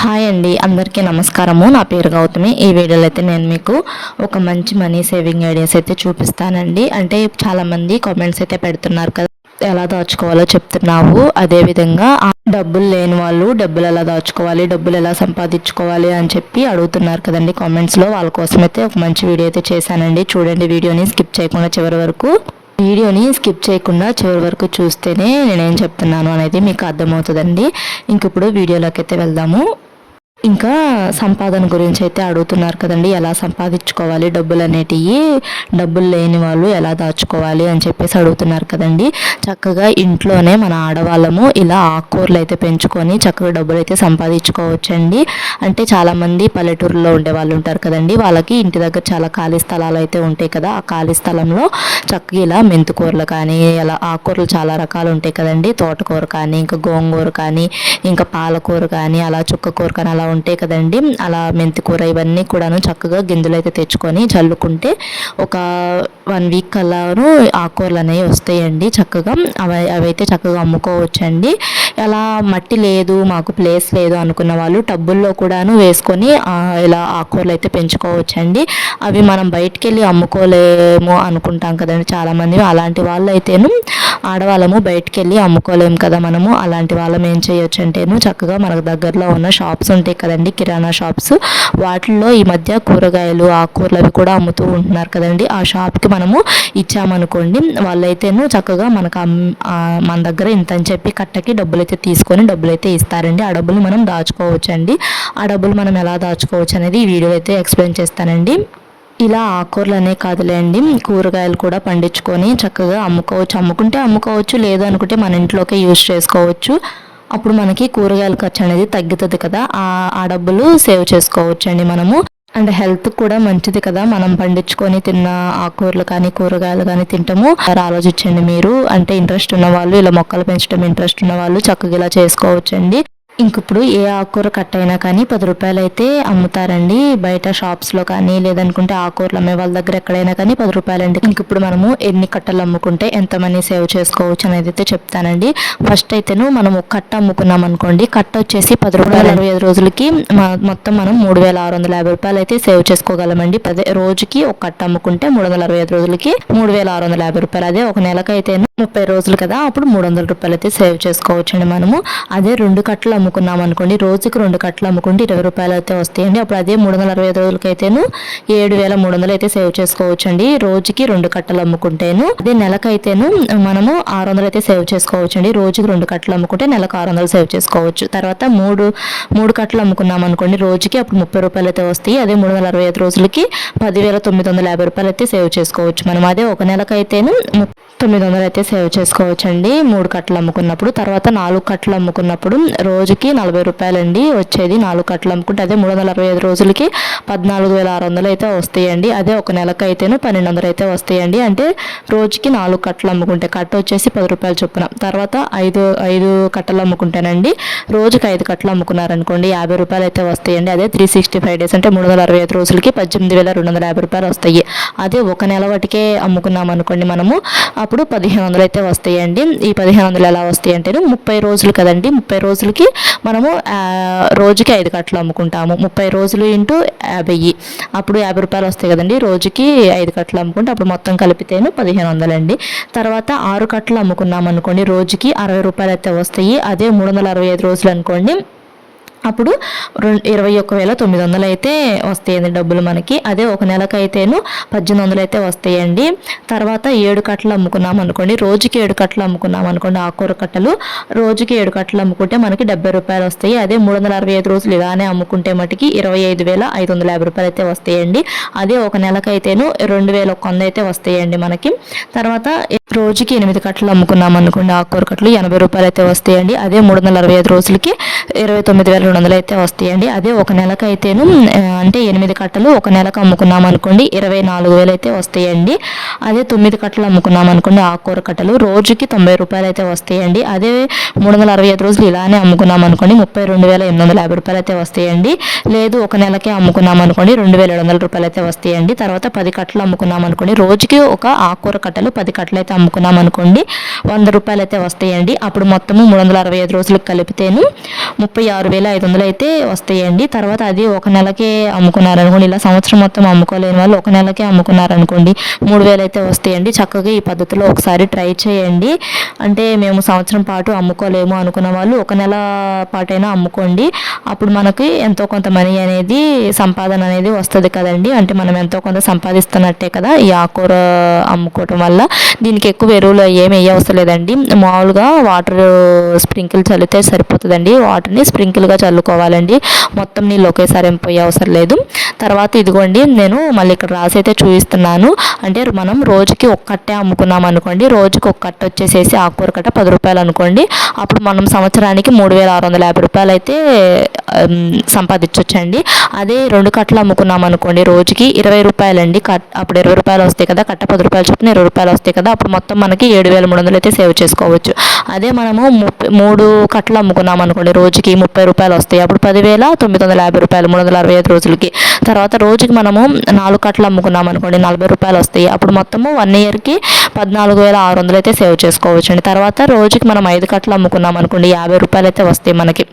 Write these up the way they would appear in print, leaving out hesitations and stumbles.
Hi అండి, అందరికీ నమస్కారము. నా పేరు గౌతమి. ఈ వీడియోలో అయితే నేను మీకు ఒక మంచి మనీ సేవింగ్ ఐడియాస్ అయితే చూపిస్తానండి. అంటే చాలామంది కామెంట్స్ అయితే పెడుతున్నారు కదా, ఎలా దాచుకోవాలో చెప్తున్నావు, అదేవిధంగా డబ్బులు లేని వాళ్ళు డబ్బులు ఎలా దాచుకోవాలి, డబ్బులు ఎలా సంపాదించుకోవాలి అని చెప్పి అడుగుతున్నారు కదండి కామెంట్స్లో. వాళ్ళ కోసం అయితే ఒక మంచి వీడియో అయితే చేశానండి. చూడండి, వీడియోని స్కిప్ చేయకుండా చివరి వరకు. వీడియోని స్కిప్ చేయకుండా చివరి వరకు చూస్తేనే నేనేం చెప్తున్నాను అనేది మీకు అర్థమవుతుందండి. ఇంక ఇప్పుడు వీడియోలోకి అయితే వెళ్దాము. ఇంకా సంపాదన గురించి అయితే అడుగుతున్నారు కదండి, ఎలా సంపాదించుకోవాలి డబ్బులు అనేటివి, డబ్బులు లేని వాళ్ళు ఎలా దాచుకోవాలి అని చెప్పేసి అడుగుతున్నారు కదండి. చక్కగా ఇంట్లోనే మన ఆడవాళ్ళము ఇలా ఆకుకూరలు అయితే పెంచుకొని చక్కగా డబ్బులు అయితే సంపాదించుకోవచ్చండి. అంటే చాలామంది పల్లెటూరులో ఉండే వాళ్ళు ఉంటారు కదండి, వాళ్ళకి ఇంటి దగ్గర చాలా ఖాళీ స్థలాలు అయితే ఉంటాయి కదా. ఆ ఖాళీ స్థలంలో చక్కగా ఇలా మెంతుకూరలు కానీ ఇలా ఆకుకూరలు చాలా రకాలు ఉంటాయి కదండి. తోటకూర కానీ, ఇంకా గోంగూర కానీ, ఇంకా పాలకూర కానీ, అలా చుక్కకూర కానీ అలా ఉంటాయి కదండి. అలా మెంతికూర ఇవన్నీ కూడాను చక్కగా గింజలు అయితే తెచ్చుకొని చల్లుకుంటే ఒక 1 వీక్ కల్లాను ఆకుకూరలు అనేవి వస్తాయండి. చక్కగా అవైతే చక్కగా అమ్ముకోవచ్చండి. అలా మట్టి లేదు, మాకు ప్లేస్ లేదు అనుకున్న వాళ్ళు టబ్బుల్లో కూడాను వేసుకొని ఇలా ఆకుకూరలు అయితే పెంచుకోవచ్చండి. అవి మనం బయటికి వెళ్ళి అమ్ముకోలేము అనుకుంటాం కదండి చాలామంది. అలాంటి వాళ్ళు అయితేను ఆడవాళ్ళము బయటికి వెళ్ళి అమ్ముకోలేము కదా మనము. అలాంటి వాళ్ళం ఏం చేయొచ్చు అంటేను చక్కగా మనకు దగ్గరలో ఉన్న షాప్స్ ఉంటాయి కదండి, కిరాణా షాప్స్, వాటిల్లో ఈ మధ్య కూరగాయలు ఆకుకూరలు అవి కూడా అమ్ముతూ ఉంటున్నారు కదండి. ఆ షాప్కి మనము ఇచ్చామనుకోండి, వాళ్ళైతేను చక్కగా మనకు మన దగ్గర ఇంత అని చెప్పి కట్టకి డబ్బులు అయితే తీసుకొని డబ్బులు అయితే ఇస్తారండి. ఆ డబ్బులు మనం దాచుకోవచ్చు అండి. ఆ డబ్బులు మనం ఎలా దాచుకోవచ్చు అనేది ఈ వీడియో అయితే ఎక్స్ప్లెయిన్ చేస్తానండి. ఇలా ఆకుకూరలు అనే కాదులేండి, కూరగాయలు కూడా పండించుకొని చక్కగా అమ్ముకోవచ్చు. అమ్ముకుంటే అమ్ముకోవచ్చు, లేదు అనుకుంటే మన ఇంట్లోకే యూజ్ చేసుకోవచ్చు. అప్పుడు మనకి కూరగాయల ఖర్చు అనేది తగ్గుతుంది కదా, ఆ డబ్బులు సేవ్ చేసుకోవచ్చు అండి మనము. అండ్ హెల్త్ కూడా మంచిది కదా, మనం పండించుకొని తిన్న ఆకుకూరలు కానీ కూరగాయలు కానీ తింటాము. ఆలోచించండి మీరు. అంటే ఇంట్రెస్ట్ ఉన్న వాళ్ళు, ఇలా మొక్కలు పెంచడం ఇంట్రెస్ట్ ఉన్న వాళ్ళు చక్కగా ఇలా చేసుకోవచ్చండి. ఇప్పుడు ఏ ఆకుకూర కట్ అయినా కానీ 10 రూపాయలు అయితే అమ్ముతారండి బయట షాప్స్లో కానీ, లేదనుకుంటే ఆకుకూరలు అమ్మే వాళ్ళ దగ్గర ఎక్కడైనా కానీ 10 రూపాయలండి. ఇప్పుడు మనము ఎన్ని కట్టలు అమ్ముకుంటే ఎంత మనీ సేవ్ చేసుకోవచ్చు అనేది అయితే చెప్తానండి. ఫస్ట్ అయితేను మనము కట్ట అమ్ముకున్నాం అనుకోండి, కట్ట వచ్చేసి 10 రూపాయలు 25 రోజులకి మొత్తం మనం 3650 రూపాయలు అయితే సేవ్ చేసుకోగలమండి. రోజుకి ఒక కట్ట అమ్ముకుంటే 365 రోజులకి 3650 రూపాయలు. అదే ఒక నెలకైతే 30 రోజులు కదా, అప్పుడు 300 రూపాయలు అయితే సేవ్ చేసుకోవచ్చండి మనము. అదే 2 కట్టలు అమ్ముకున్నాం అనుకోండి, రోజుకి 2 కట్టలు అమ్ముకుంటే 20 రూపాయలు అయితే వస్తాయండి. అప్పుడు అదే 365 రోజులకైతేను 7300 అయితే సేవ్ చేసుకోవచ్చండి రోజుకి 2 కట్టలు అమ్ముకుంటేను. అదే నెలకైతేను మనము 600 అయితే సేవ్ చేసుకోవచ్చండి. రోజుకి 2 కట్టలు అమ్ముకుంటే నెలకు 600 సేవ్ చేసుకోవచ్చు. తర్వాత మూడు కట్టలు అమ్ముకున్నాం అనుకోండి రోజుకి, అప్పుడు 30 రూపాయలు అయితే వస్తాయి. అదే 365 రోజులకి 10,950 రూపాయలు అయితే సేవ్ చేసుకోవచ్చు మనం. అదే ఒక నెలకైతేను 900 అయితే సేవ్ చేసుకోవచ్చండి 3 కట్టలు అమ్ముకున్నప్పుడు. తర్వాత 4 కట్టలు అమ్ముకున్నప్పుడు రోజుకి 40 రూపాయలండి వచ్చేది 4 కట్టలు అమ్ముకుంటే. అదే 365 రోజులకి 14,600 అయితే వస్తాయండి. అదే ఒక నెలకైతేను 1200 అయితే వస్తాయండి. అంటే రోజుకి 4 కట్టలు అమ్ముకుంటే కట్ట వచ్చేసి 10 రూపాయలు చొప్పున. తర్వాత 5 కట్టలు అమ్ముకుంటానండి, రోజుకి 5 కట్టలు అమ్ముకున్నారనుకోండి 50 రూపాయలు అయితే వస్తాయండి. అదే 365 డేస్ అంటే 365 రోజులకి 18,250 రూపాయలు వస్తాయి. అదే ఒక నెల వాటికే అమ్ముకున్నాం అనుకోండి మనము, అప్పుడు 1500 అయితే వస్తాయండి. ఈ 1500 ఎలా వస్తాయి అంటే 30 రోజులు కదండి, 30 రోజులకి మనము రోజుకి 5 కట్టలు అమ్ముకుంటాము. 30 రోజులు ఇంటూ 50, అప్పుడు 50 రూపాయలు వస్తాయి కదండి. రోజుకి 5 కట్టలు అమ్ముకుంటే అప్పుడు మొత్తం కలిపితేను 1500 అండి. తర్వాత 6 కట్టలు అమ్ముకున్నాం అనుకోండి, రోజుకి 60 రూపాయలు అయితే వస్తాయి. అదే 365 రోజులు అనుకోండి, అప్పుడు 21,900 అయితే వస్తాయండి డబ్బులు మనకి. అదే ఒక నెలకైతేను 1800 అయితే వస్తాయండి. తర్వాత 7 కట్టలు అమ్ముకున్నాం అనుకోండి, రోజుకి 7 కట్టలు అమ్ముకున్నాం అనుకోండి ఆకుకూర కట్టలు, రోజుకి 7 కట్టలు అమ్ముకుంటే మనకి 70 రూపాయలు వస్తాయి. అదే 365 రోజులు ఇలానే అమ్ముకుంటే మటుకి 25,550 రూపాయలు అయితే వస్తాయండి. అదే ఒక నెలకైతేను 2,100 అయితే వస్తాయండి మనకి. తర్వాత రోజుకి 8 కట్టలు అమ్ముకున్నాం అనుకోండి ఆకుకూర కట్టలు 80 రూపాయలు అయితే వస్తాయండి. అదే 365 రోజులకి 29,200 అయితే వస్తాయండి. అదే ఒక నెలకైతేను అంటే 8 కట్టలు ఒక నెలకు అమ్ముకున్నాం అనుకోండి 24,000 అయితే వస్తాయండి. అదే 9 కట్టలు అమ్ముకున్నాం అనుకోండి ఆకుకూర కట్టలు రోజుకి 90 రూపాయలు అయితే వస్తాయండి. అదే 365 రోజులు ఇలానే అమ్ముకున్నాం అనుకోండి 32,850 రూపాయలు అయితే వస్తాయండి. లేదు ఒక నెలకే అమ్ముకున్నాం అనుకోండి 2,700 రూపాయలు అయితే వస్తాయండి. తర్వాత 10 కట్టలు అమ్ముకున్నాం అనుకోండి, రోజుకి ఒక ఆకుకూర కట్టలు 10 కట్టలు అయితే అమ్ముకున్నాం అనుకోండి 100 రూపాయలు అయితే వస్తాయండి. అప్పుడు మొత్తము 365 రోజులకు కలిపితేను 36,550 500 అయితే వస్తాయండి. తర్వాత అది ఒక నెలకే అమ్ముకున్నారనుకోండి, ఇలా సంవత్సరం మొత్తం అమ్ముకోలేని వాళ్ళు ఒక నెలకే అమ్ముకున్నారనుకోండి 3000 అయితే వస్తాయండి. చక్కగా ఈ పద్ధతిలో ఒకసారి ట్రై చేయండి. అంటే మేము సంవత్సరం పాటు అమ్ముకోలేము అనుకున్న వాళ్ళు ఒక నెల పాటైనా అమ్ముకోండి. అప్పుడు మనకి ఎంతో కొంత మనీ అనేది సంపాదన అనేది వస్తుంది కదండి. అంటే మనం ఎంతో కొంత సంపాదిస్తున్నట్టే కదా ఈ ఆకుకూర అమ్ముకోవటం వల్ల. దీనికి ఎక్కువ ఎరువులు ఏమి వేయవసరం లేదండి. మామూలుగా వాటర్ స్ప్రింకిల్ చల్లితే సరిపోతుందండి. వాటర్ని స్ప్రింకిల్గా చల్లుకోవాలండి. మొత్తం నీళ్ళు ఒకేసారి ఏం పోయే అవసరం లేదు. తర్వాత ఇదిగోండి నేను మళ్ళీ ఇక్కడ రాసి అయితే చూపిస్తున్నాను. అంటే మనం రోజుకి ఒక కట్టే అమ్ముకున్నాం అనుకోండి, రోజుకి ఒక కట్ట వచ్చేసేసి ఆకుకూర కట్ట 10 రూపాయలు అనుకోండి. అప్పుడు మనం సంవత్సరానికి 3650 రూపాయలు అయితే సంపాదించవచ్చండి. అదే 2 కట్టలు అమ్ముకున్నాం అనుకోండి, రోజుకి 20 రూపాయలండి. అప్పుడు 20 రూపాయలు వస్తాయి కదా, కట్ట 10 రూపాయలు చొప్పున 20 రూపాయలు వస్తాయి కదా. అప్పుడు మొత్తం మనకి 7300 అయితే సేవ్ చేసుకోవచ్చు. అదే మనము 3 కట్టలు అమ్ముకున్నాం అనుకోండి, రోజుకి 30 రూపాయలు వస్తాయి. అప్పుడు 10,950 రూపాయలు 365 రోజులకి. తర్వాత రోజుకి మనము 4 కట్టలు అమ్ముకున్నాం అనుకోండి, 40 రూపాయలు వస్తాయి. అప్పుడు మొత్తము 1 ఇయర్కి 14,600 అయితే సేవ్ చేసుకోవచ్చు అండి. తర్వాత రోజుకి మనం 5 కట్టలు అమ్ముకున్నాం అనుకోండి, 50 రూపాయలు అయితే వస్తాయి మనకి.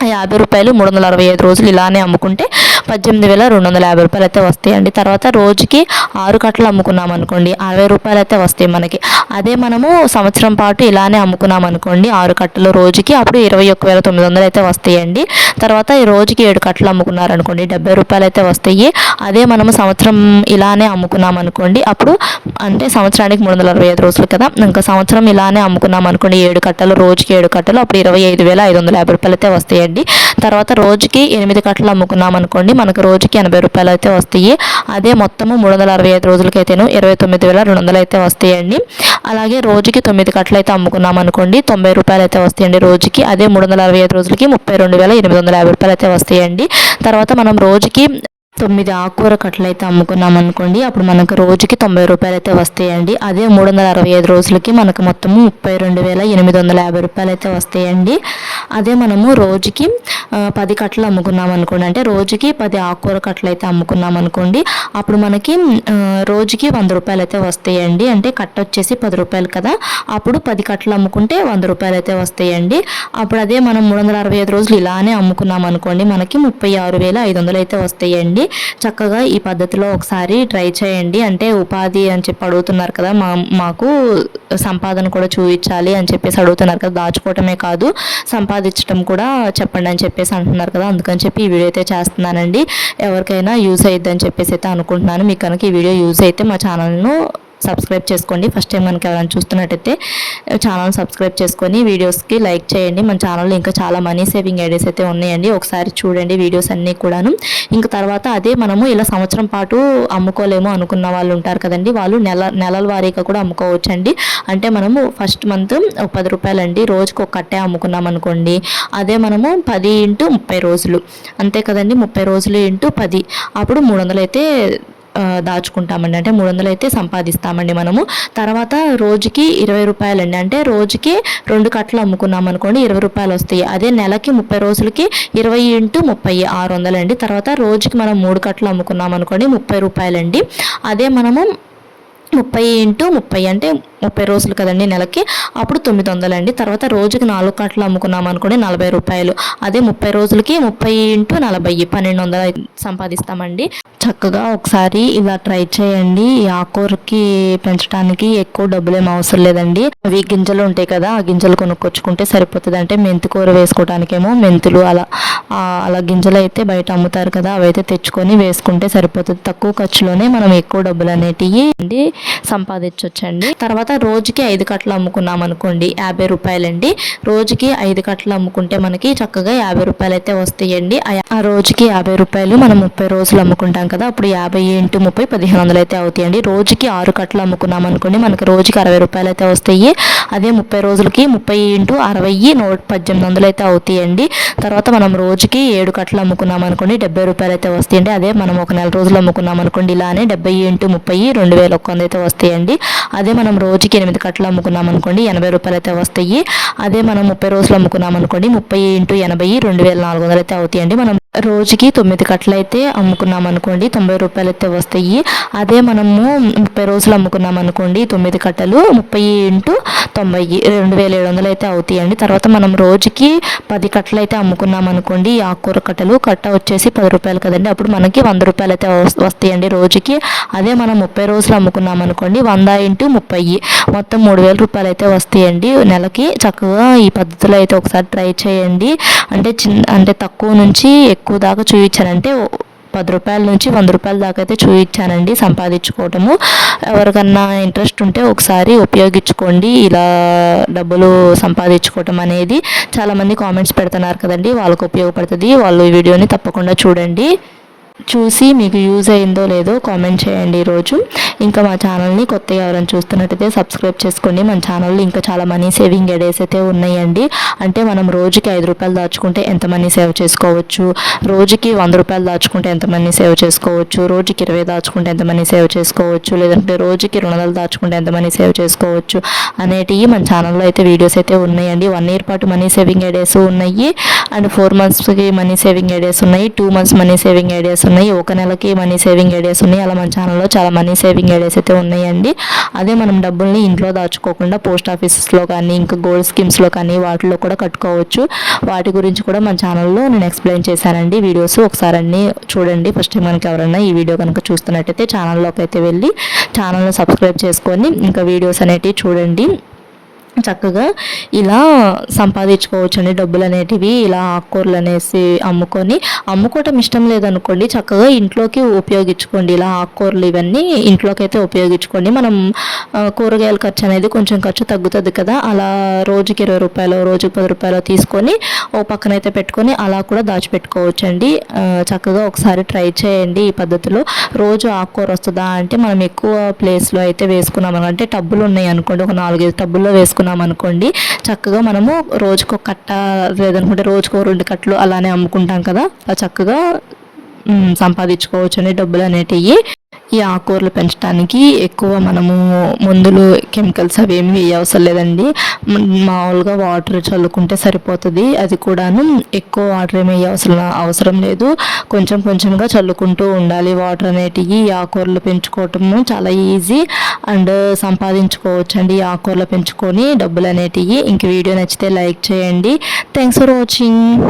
50 రూపాయలు 365 రోజులు ఇలానే అమ్ముకుంటే 18,250 రూపాయలు అయితే వస్తాయండి. తర్వాత రోజుకి 6 కట్టలు అమ్ముకున్నాం అనుకోండి, 60 రూపాయలు అయితే వస్తాయి మనకి. అదే మనము సంవత్సరం పాటు ఇలానే అమ్ముకున్నాం అనుకోండి 6 కట్టలు రోజుకి, అప్పుడు 21,900 అయితే వస్తాయండి. తర్వాత ఈ రోజుకి 7 కట్టలు అమ్ముకున్నారనుకోండి 70 రూపాయలు అయితే వస్తాయి. అదే మనము సంవత్సరం ఇలానే అమ్ముకున్నాం అనుకోండి, అప్పుడు అంటే సంవత్సరానికి 365 రోజులు కదా, ఇంకా సంవత్సరం ఇలానే అమ్ముకున్నాం అనుకోండి 7 కట్టలు, రోజుకి 7 కట్టలు, అప్పుడు 25,550 రూపాయలు అయితే వస్తాయండి. తర్వాత రోజుకి 8 కట్టలు అమ్ముకున్నాం అనుకోండి, మనకు రోజుకి 80 రూపాయలు అయితే వస్తాయి. అదే మొత్తము 365 రోజులకైతేను 29,200 అయితే వస్తాయండి. అలాగే రోజుకి 9 కట్టలు అయితే అమ్ముకున్నాం అనుకోండి 90 రూపాయలు అయితే వస్తాయండి రోజుకి. అదే 365 రోజులకి 32,850 రూపాయలు అయితే వస్తాయండి. తర్వాత మనం రోజుకి 9 ఆకుకూర కట్టలు అయితే అమ్ముకున్నాం అనుకోండి, అప్పుడు మనకు రోజుకి 90 రూపాయలు అయితే వస్తాయండి. అదే 365 రోజులకి మనకు మొత్తము 32,850 రూపాయలు అయితే వస్తాయండి. అదే మనము రోజుకి 10 కట్టలు అమ్ముకున్నాం అనుకోండి, అంటే రోజుకి 10 ఆకుకూర కట్టలు అయితే అమ్ముకున్నాం అనుకోండి, అప్పుడు మనకి రోజుకి 100 రూపాయలు అయితే వస్తాయండి. అంటే కట్ట వచ్చేసి 10 రూపాయలు కదా, అప్పుడు 10 కట్టలు అమ్ముకుంటే 100 రూపాయలు అయితే వస్తాయండి. అప్పుడు అదే మనం 365 రోజులు ఇలానే అమ్ముకున్నాం అనుకోండి, మనకి 36,500 అయితే వస్తాయండి. చక్కగా ఈ పద్ధతిలో ఒకసారి ట్రై చేయండి. అంటే ఉపాధి అని చెప్పి అడుగుతున్నారు కదా, మాకు సంపాదన కూడా చూపించాలి అని చెప్పేసి అడుగుతున్నారు కదా, దాచుకోవటమే కాదు సంపాదించడం కూడా చెప్పండి అని చెప్పేసి అంటున్నారు కదా, అందుకని చెప్పి ఈ వీడియో అయితే చేస్తున్నానండి. ఎవరికైనా యూజ్ అయ్యిద్దని చెప్పేసి అయితే అనుకుంటున్నాను. మీకు కనుక ఈ వీడియో యూజ్ అయితే మా ఛానల్ను సబ్స్క్రైబ్ చేసుకోండి. ఫస్ట్ టైం మనకి ఎవరైనా చూస్తున్నట్టయితే ఛానల్ సబ్స్క్రైబ్ చేసుకొని వీడియోస్కి లైక్ చేయండి. మన ఛానల్లో ఇంకా చాలా మనీ సేవింగ్ ఐడియాస్ అయితే ఉన్నాయండి, ఒకసారి చూడండి వీడియోస్ అన్నీ కూడాను. ఇంకా తర్వాత అదే మనము ఇలా సంవత్సరం పాటు అమ్ముకోలేము అనుకున్న వాళ్ళు ఉంటారు కదండి, వాళ్ళు నెలల వారీగా కూడా అమ్ముకోవచ్చండి. అంటే మనము ఫస్ట్ మంత్ 10 రూపాయలు అండి, రోజుకి ఒక కట్టే అమ్ముకున్నాం అనుకోండి, అదే మనము 10 × 30 రోజులు అంతే కదండి, 30 రోజులు × 10, అప్పుడు 300 అయితే దాచుకుంటామండి. అంటే 300 అయితే సంపాదిస్తామండి మనము. తర్వాత రోజుకి 20 రూపాయలండి, అంటే రోజుకి 2 కట్టలు అమ్ముకున్నాం అనుకోండి 20 రూపాయలు వస్తాయి. అదే నెలకి 30 రోజులకి 20 × 30 600 అండి. తర్వాత రోజుకి మనం 3 కట్టలు అమ్ముకున్నాం అనుకోండి 30 రూపాయలండి. అదే మనము 30 × 30 అంటే 30 రోజులు కదండి నెలకి, అప్పుడు 900 అండి. తర్వాత రోజుకి 4 కట్టలు అమ్ముకున్నాం అనుకోండి 40 రూపాయలు. అదే 30 రోజులకి 30 × 40 1200 సంపాదిస్తామండి. చక్కగా ఒకసారి ఇలా ట్రై చేయండి. ఈ ఆకుకూరకి పెంచడానికి ఎక్కువ డబ్బులేం అవసరం లేదండి. అవి గింజలు ఉంటాయి కదా, ఆ గింజలు కొనుక్కొచ్చుకుంటే సరిపోతుంది. అంటే మెంతి కూర వేసుకోవడానికేమో మెంతులు అలా గింజలు అయితే బయట అమ్ముతారు కదా, అవైతే తెచ్చుకొని వేసుకుంటే సరిపోతుంది. తక్కువ ఖర్చులోనే మనం ఎక్కువ డబ్బులు అనేటివి సంపాదించవచ్చండి. తర్వాత రోజుకి 5 కట్టలు అమ్ముకున్నాం అనుకోండి 50 రూపాయలండి. రోజుకి 5 కట్టలు అమ్ముకుంటే మనకి చక్కగా 50 రూపాయలు అయితే వస్తాయండి. ఆ రోజుకి 50 రూపాయలు మనం 30 రోజులు అమ్ముకుంటాం కదా, అప్పుడు 50 × 30 1500 అయితే అవుతాయండి. రోజుకి 6 కట్టలు అమ్ముకున్నాం అనుకోండి, మనకి రోజుకి 60 రూపాయలు అయితే వస్తాయి. అదే 30 రోజులకి 30 × 60 1800 అయితే అవుతాయండి. తర్వాత మనం రోజుకి 7 కట్టలు అమ్ముకున్నాం అనుకోండి 70 రూపాయలు అయితే వస్తాయండి. అదే మనం ఒక నెల రోజులు అమ్ముకున్నాం అనుకోండి ఇలానే 70 × 30 2100 అయితే వస్తాయండి. అదే మనం రోజుకి 8 కట్టలు అమ్ముకున్నాం అనుకోండి 80 రూపాయలు అయితే వస్తాయి. అదే మనం 30 రోజులు అమ్ముకున్నాం అనుకోండి 30 × 80 2400 అయితే అవుతాయండి. మనం రోజుకి 9 కట్టలు అయితే అమ్ముకున్నాం అనుకోండి 90 రూపాయలు అయితే వస్తాయి. అదే మనము 30 రోజులు అమ్ముకున్నాం అనుకోండి 9 కట్టలు 30 × 2700 అయితే అవుతాయండి. తర్వాత మనం రోజుకి 10 కట్టలు అయితే అమ్ముకున్నాం అనుకోండి, ఈ ఆకుకూర కట్టలు కట్ట వచ్చేసి 10 రూపాయలు కదండి, అప్పుడు మనకి 100 రూపాయలు అయితే వస్తాయండి రోజుకి. అదే మనం 30 రోజులు అమ్ముకున్నాం అనుకోండి, 100 × 30 మొత్తం 3000 రూపాయలు అయితే వస్తాయండి నెలకి. చక్కగా ఈ పద్ధతిలో అయితే ఒకసారి ట్రై చేయండి. అంటే తక్కువ నుంచి ఎక్కువ దాకా చూపించానంటే 10 రూపాయల నుంచి 100 రూపాయల దాకా అయితే చూపించానండి సంపాదించుకోవటము. ఎవరికన్నా ఇంట్రెస్ట్ ఉంటే ఒకసారి ఉపయోగించుకోండి. ఇలా డబ్బులు సంపాదించుకోవటం అనేది చాలామంది కామెంట్స్ పెడుతున్నారు కదండి, వాళ్ళకు ఉపయోగపడుతుంది. వాళ్ళు ఈ వీడియోని తప్పకుండా చూడండి. చూసి మీకు యూజ్ అయిందో లేదో కామెంట్ చేయండి ఈరోజు. ఇంకా మా ఛానల్ని కొత్తగా ఎవరైనా చూస్తున్నట్టయితే సబ్స్క్రైబ్ చేసుకోండి. మన ఛానల్లో ఇంకా చాలా మనీ సేవింగ్ ఐడియాస్ అయితే ఉన్నాయండి. అంటే మనం రోజుకి 5 రూపాయలు దాచుకుంటే ఎంత మనీ సేవ్ చేసుకోవచ్చు, రోజుకి 100 రూపాయలు దాచుకుంటే ఎంత మనీ సేవ్ చేసుకోవచ్చు, రోజుకి 20 దాచుకుంటే ఎంత మనీ సేవ్ చేసుకోవచ్చు, లేదంటే రోజుకి 200 దాచుకుంటే ఎంత మనీ సేవ్ చేసుకోవచ్చు అనేటివి మన ఛానల్లో అయితే వీడియోస్ అయితే ఉన్నాయండి. 1 ఇయర్ పాటు మనీ సేవింగ్ ఐడియాస్ ఉన్నాయి, అండ్ 4 మంత్స్కి మనీ సేవింగ్ ఐడియాస్ ఉన్నాయి, 2 మంత్స్ మనీ సేవింగ్ ఐడియాస్ ఉన్నాయి, 1 నెలకి మనీ సేవింగ్ ఐడియాస్ ఉన్నాయి. అలా మన ఛానల్లో చాలా మనీ సేవింగ్ ఐడియాస్ అయితే ఉన్నాయండి. అదే మనం డబ్బుల్ని ఇంట్లో దాచుకోకుండా పోస్ట్ ఆఫీసెస్లో కానీ, ఇంకా గోల్డ్ స్కీమ్స్లో కానీ వాటిలో కూడా కట్టుకోవచ్చు. వాటి గురించి కూడా మన ఛానల్లో నేను ఎక్స్ప్లెయిన్ చేశానండి వీడియోస్. ఒకసారి అన్నీ చూడండి. ఫస్ట్ టైం మనకి ఎవరైనా ఈ వీడియో కనుక చూస్తున్నట్టయితే ఛానల్లోకి అయితే వెళ్ళి ఛానల్ని సబ్స్క్రైబ్ చేసుకొని ఇంకా వీడియోస్ అనేటివి చూడండి. చక్కగా ఇలా సంపాదించుకోవచ్చండి డబ్బులు అనేటివి. ఇలా ఆకుకూరలు అనేసి అమ్ముకోవటం ఇష్టం లేదనుకోండి, చక్కగా ఇంట్లోకి ఉపయోగించుకోండి. ఇలా ఆకుకూరలు ఇవన్నీ ఇంట్లోకి అయితే ఉపయోగించుకోండి. మనం కూరగాయల ఖర్చు అనేది కొంచెం ఖర్చు తగ్గుతుంది కదా, అలా రోజుకి 20 రూపాయలు, రోజుకి 10 రూపాయలు తీసుకొని ఓ పక్కన అయితే పెట్టుకొని అలా కూడా దాచిపెట్టుకోవచ్చండి. చక్కగా ఒకసారి ట్రై చేయండి ఈ పద్ధతిలో. రోజు ఆకుకూర వస్తుందా అంటే మనం ఎక్కువ ప్లేస్లో అయితే వేసుకున్నాం అంటే టబ్బులు ఉన్నాయి అనుకోండి, ఒక 4-5 టబ్బుల్లో వేసుకున్నాం అనుకోండి, చక్కగా మనము రోజుకు ఒక కట్ట లేదనుకుంటే రోజుకు 2 కట్టలు అలానే అమ్ముకుంటాం కదా, చక్కగా సంపాదించుకోవచ్చు అండి డబ్బులు అనేటివి. ఈ ఆకుకూరలు పెంచడానికి ఎక్కువ మనము మందులు, కెమికల్స్ అవి ఏమి వేయవసరం లేదండి. మామూలుగా వాటర్ చల్లుకుంటే సరిపోతుంది. అది కూడాను ఎక్కువ వాటర్ ఏమి అవసరం లేదు. కొంచెంగా చల్లుకుంటూ ఉండాలి వాటర్ అనేటివి. ఈ ఆకుకూరలు పెంచుకోవటము చాలా ఈజీ అండ్ సంపాదించుకోవచ్చు అండి ఈ ఆకుకూరలు పెంచుకొని డబ్బులు అనేటివి. ఇంక వీడియో నచ్చితే లైక్ చేయండి. Thanks for watching.